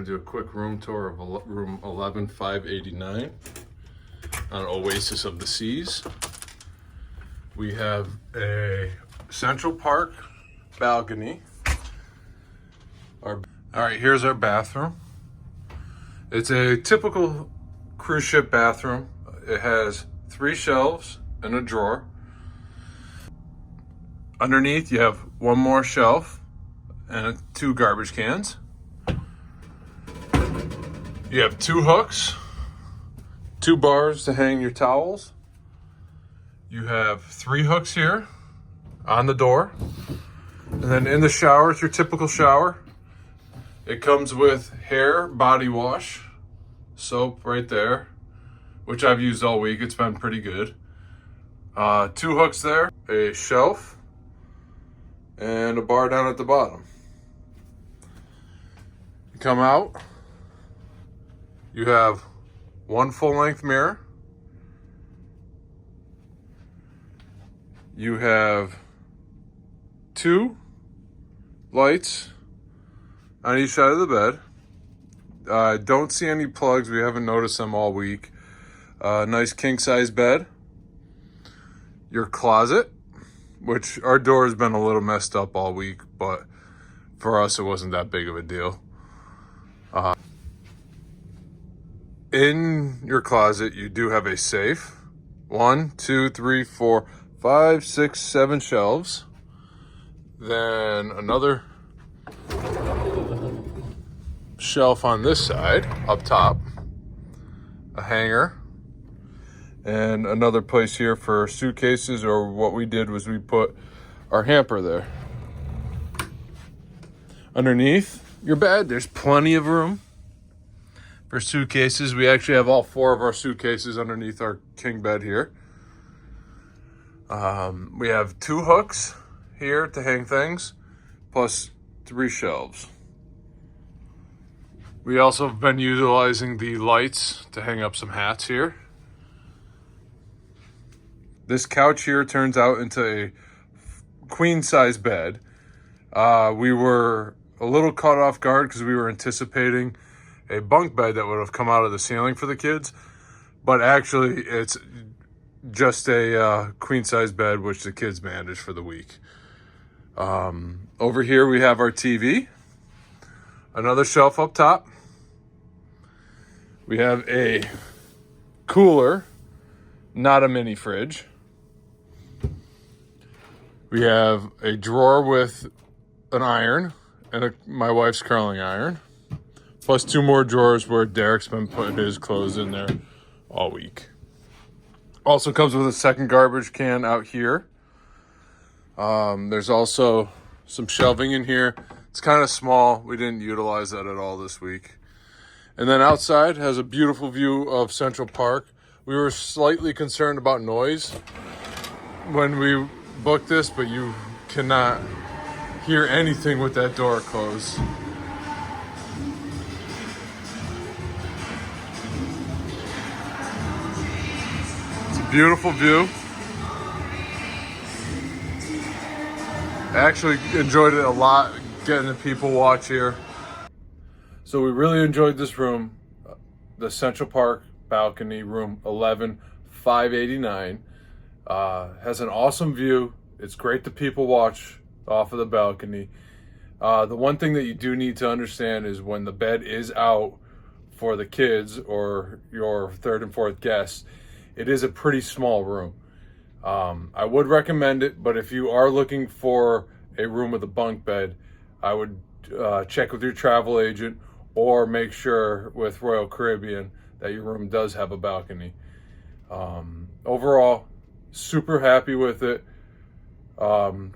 do a quick room tour of room 11589 on Oasis of the Seas. We have a Central Park balcony. All right, here's our bathroom. It's a typical cruise ship bathroom. It has 3 shelves and a drawer. Underneath, you have 1 more shelf and 2 garbage cans. You have 2 hooks, 2 bars to hang your towels. You have 3 hooks here on the door. And then in the shower, it's your typical shower. It comes with hair body wash, soap right there, which I've used all week. It's been pretty good. 2 hooks there, a shelf, and a bar down at the bottom. You come out, you have 1 full-length mirror. You have 2 lights on each side of the bed. I don't see any plugs. We haven't noticed them all week. Nice king-size bed. Your closet, which our door has been a little messed up all week, but for us it wasn't that big of a deal. In your closet, you do have a safe. 1, 2, 3, 4, 5, 6, 7 shelves. Then another shelf on this side, up top. A hanger. And another place here for suitcases, or what we did was we put our hamper there. Underneath your bed, there's plenty of room for suitcases. We actually have all 4 of our suitcases underneath our king bed here. We have 2 hooks here to hang things, plus 3 shelves. We also have been utilizing the lights to hang up some hats here. This couch here turns out into a queen-size bed. We were a little caught off guard because we were anticipating a bunk bed that would have come out of the ceiling for the kids, but actually it's just a queen-size bed, which the kids managed for the week. Over here we have our TV, another shelf up top. We have a cooler, not a mini fridge. We have a drawer with an iron and my wife's curling iron, plus 2 more drawers where Derek's been putting his clothes in there all week. Also comes with a second garbage can out here. There's also some shelving in here. It's kind of small. We didn't utilize that at all this week. And then outside has a beautiful view of Central Park. We were slightly concerned about noise when we booked this, but you cannot hear anything with that door closed. It's a beautiful view. I actually enjoyed it a lot, getting the people watch here. So we really enjoyed this room, the Central Park balcony, room 11589. Has an awesome view. It's great to people watch off of the balcony. The one thing that you do need to understand is when the bed is out for the kids or your 3rd and 4th guests, it is a pretty small room. I would recommend it, but if you are looking for a room with a bunk bed, I would check with your travel agent or make sure with Royal Caribbean that your room does have a balcony. Overall, super happy with it.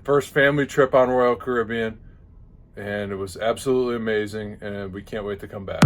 First family trip on Royal Caribbean, and it was absolutely amazing, and we can't wait to come back.